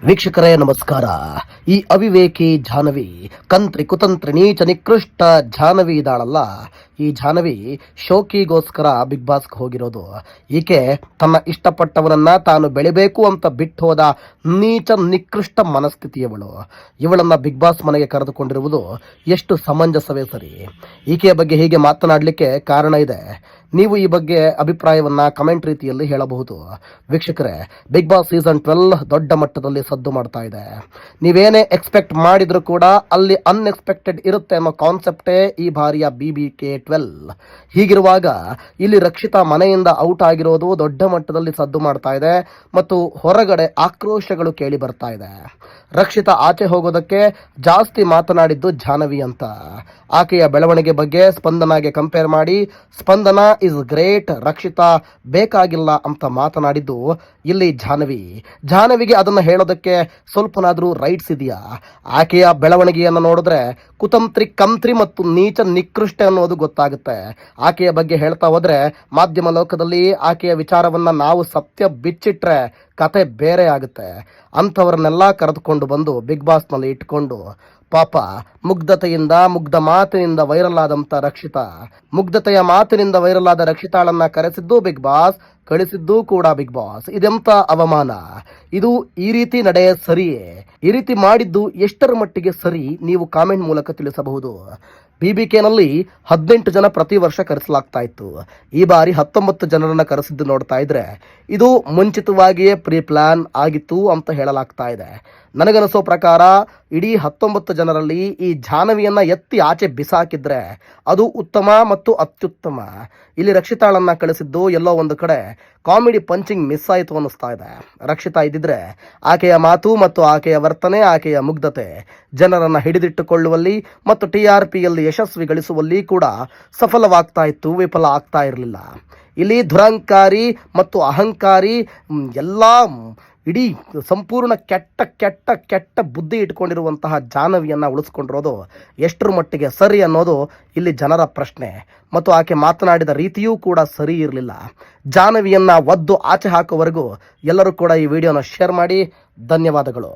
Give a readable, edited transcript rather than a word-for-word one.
ವೀಕ್ಷಕರೇ ನಮಸ್ಕಾರ. ಈ ಅವಿವೇಕಿ ಜಾಹ್ನವಿ, ಕಂತ್ರಿ ಕುತಂತ್ರಿ ನೀಚ ನಿಕೃಷ್ಟ ಜಾಹ್ನವಿ ಇದ್ದಾಳಲ್ಲ, ಈ ಜಾಹ್ನವಿ ಶೋಕಿಗೋಸ್ಕರ ಬಿಗ್ ಬಾಸ್ಗೆ ಹೋಗಿರೋದು. ಈಕೆ ತನ್ನ ಇಷ್ಟಪಟ್ಟವನನ್ನ ತಾನು ಬೆಳಿಬೇಕು ಅಂತ ಬಿಟ್ಟು ಹೋದ ನೀಚ ನಿಕೃಷ್ಟ ಮನಸ್ಥಿತಿಯವಳು. ಇವಳನ್ನ ಬಿಗ್ ಬಾಸ್ ಮನೆಗೆ ಕರೆದುಕೊಂಡಿರುವುದು ಎಷ್ಟು ಸಮಂಜಸವೇ ಸರಿ. ಈಕೆಯ ಬಗ್ಗೆ ಹೀಗೆ ಮಾತನಾಡಲಿಕ್ಕೆ ಕಾರಣ ಇದೆ. ನೀವು ಈ ಬಗ್ಗೆ ಅಭಿಪ್ರಾಯವನ್ನ ಕಮೆಂಟ್ ರೀತಿಯಲ್ಲಿ ಹೇಳಬಹುದು. ವೀಕ್ಷಕರೇ, ಬಿಗ್ ಬಾಸ್ ಸೀಸನ್ 12 ದೊಡ್ಡ ಮಟ್ಟದಲ್ಲಿ ಸದ್ದು ಮಾಡ್ತಾ ಇದೆ. ನೀವೇನೇ ಎಕ್ಸ್ಪೆಕ್ಟ್ ಮಾಡಿದ್ರು ಕೂಡ ಅಲ್ಲಿ ಅನ್ಎಕ್ಸ್ಪೆಕ್ಟೆಡ್ ಇರುತ್ತೆ ಅನ್ನೋ ಕಾನ್ಸೆಪ್ಟೇ ಈ ಬಾರಿಯ BBK 12. ಹೀಗಿರುವಾಗ ಇಲ್ಲಿ ರಕ್ಷಿತಾ ಮನೆಯಿಂದ ಔಟ್ ಆಗಿರೋದು ದೊಡ್ಡ ಮಟ್ಟದಲ್ಲಿ ಸದ್ದು ಮಾಡ್ತಾ ಇದೆ ಮತ್ತು ಹೊರಗಡೆ ಆಕ್ರೋಶಗಳು ಕೇಳಿ ಬರ್ತಾ ಇದೆ. ರಕ್ಷಿತಾ ಆಚೆ ಹೋಗೋದಕ್ಕೆ ಜಾಸ್ತಿ ಮಾತನಾಡಿದ್ದು ಜಾಹ್ನವಿ ಅಂತ. ಆಕೆಯ ಬೆಳವಣಿಗೆ ಬಗ್ಗೆ ಸ್ಪಂದನಾಗೆ ಕಂಪೇರ್ ಮಾಡಿ ಸ್ಪಂದನ ಇಸ್ ಗ್ರೇಟ್, ರಕ್ಷಿತಾ ಬೇಕಾಗಿಲ್ಲ ಅಂತ ಮಾತನಾಡಿದ್ದು ಇಲ್ಲಿ ಜಾಹ್ನವಿಗೆ ಅದನ್ನು ಹೇಳೋದಕ್ಕೆ ಸ್ವಲ್ಪನಾದ್ರೂ ರೈಟ್ಸ್ ಇದೆಯಾ? ಆಕೆಯ ಬೆಳವಣಿಗೆಯನ್ನು ನೋಡಿದ್ರೆ ಕುತಂತ್ರಿ, ಕಂತ್ರಿ ಮತ್ತು ನೀಚ ನಿಕೃಷ್ಟ ಅನ್ನೋದು ಗೊತ್ತಾಗುತ್ತೆ. ಆಕೆಯ ಬಗ್ಗೆ ಹೇಳ್ತಾ ಹೋದ್ರೆ ಮಾಧ್ಯಮ ಲೋಕದಲ್ಲಿ ಆಕೆಯ ವಿಚಾರವನ್ನ ನಾವು ಸತ್ಯ ಬಿಚ್ಚಿಟ್ರೆ ಕತೆ ಬೇರೆ ಆಗುತ್ತೆ. ಅಂಥವ್ರನ್ನೆಲ್ಲ ಕರೆದುಕೊಂಡು ಬಂದು ಬಿಗ್ ಬಾಸ್ನಲ್ಲಿ ಇಟ್ಕೊಂಡು ಪಾಪ ಮುಗ್ಧ ಮಾತಿನಿಂದ ವೈರಲ್ ಆದಂತ ರಕ್ಷಿತಾ, ಮುಗ್ಧತೆಯ ಮಾತಿನಿಂದ ವೈರಲ್ ಆದ ರಕ್ಷಿತಾಳನ್ನ ಕರೆಸಿದ್ದು ಬಿಗ್ ಬಾಸ್, ಕಳಿಸಿದ್ದು ಕೂಡ ಬಿಗ್ ಬಾಸ್. ಇದೆಂತ ಅವಮಾನ! ಇದು ಈ ರೀತಿ ನಡೆ ಸರಿಯೇ? ಈ ರೀತಿ ಮಾಡಿದ್ದು ಎಷ್ಟರ ಮಟ್ಟಿಗೆ ಸರಿ? ನೀವು ಕಾಮೆಂಟ್ ಮೂಲಕ ತಿಳಿಸಬಹುದು. BBKನಲ್ಲಿ 18 ಜನ ಪ್ರತಿ ವರ್ಷ ಕರೆಸಲಾಗ್ತಾ ಇತ್ತು. ಈ ಬಾರಿ 19 ಜನರನ್ನ ಕರೆಸಿದ್ದು ನೋಡ್ತಾ ಇದ್ರೆ ಇದು ಮುಂಚಿತವಾಗಿಯೇ ಪ್ರೀ ಪ್ಲಾನ್ ಆಗಿತ್ತು ಅಂತ ಹೇಳಲಾಗ್ತಾ ಇದೆ. ನನಗನಿಸೋ ಪ್ರಕಾರ ಇಡೀ 19 ಜನರಲ್ಲಿ ಈ ಜಾಹ್ನವಿಯನ್ನ ಎತ್ತಿ ಆಚೆ ಬಿಸಾಕಿದ್ರೆ ಅದು ಉತ್ತಮ ಮತ್ತು ಅತ್ಯುತ್ತಮ. ಇಲ್ಲಿ ರಕ್ಷಿತಾಳನ್ನ ಕಳಿಸಿದ್ದು ಎಲ್ಲೋ ಒಂದು ಕಡೆ ಕಾಮಿಡಿ ಪಂಚಿಂಗ್ ಮಿಸ್ ಆಯಿತು ಅನ್ನಿಸ್ತಾ ಇದೆ. ರಕ್ಷಿತಾ ಇದ್ದಿದ್ರೆ ಆಕೆಯ ಮಾತು ಮತ್ತು ಆಕೆಯ ವರ್ತನೆ, ಆಕೆಯ ಮುಗ್ಧತೆ ಜನರನ್ನ ಹಿಡಿದಿಟ್ಟುಕೊಳ್ಳುವಲ್ಲಿ ಮತ್ತು TRPಯಲ್ಲಿ ಯಶಸ್ವಿ ಗಳಿಸುವಲ್ಲಿ ಕೂಡ ಸಫಲವಾಗ್ತಾ ಇತ್ತು, ವಿಫಲ ಆಗ್ತಾ ಇರಲಿಲ್ಲ. ಇಲ್ಲಿ ದುರಂಕಾರಿ ಮತ್ತು ಅಹಂಕಾರಿ ಎಲ್ಲ ಇಡೀ ಸಂಪೂರ್ಣ ಕೆಟ್ಟ ಬುದ್ಧಿ ಇಟ್ಕೊಂಡಿರುವಂತಹ ಜಾಹ್ನವಿಯನ್ನು ಉಳಿಸ್ಕೊಂಡಿರೋದು ಎಷ್ಟರ ಮಟ್ಟಿಗೆ ಸರಿ ಅನ್ನೋದು ಇಲ್ಲಿ ಜನರ ಪ್ರಶ್ನೆ. ಮತ್ತು ಆಕೆ ಮಾತನಾಡಿದ ರೀತಿಯೂ ಕೂಡ ಸರಿ ಇರಲಿಲ್ಲ. ಜಾಹ್ನವಿಯನ್ನು ಒದ್ದು ಆಚೆ ಹಾಕೋವರೆಗೂ ಎಲ್ಲರೂ ಕೂಡ ಈ ವಿಡಿಯೋನ ಶೇರ್ ಮಾಡಿ. ಧನ್ಯವಾದಗಳು.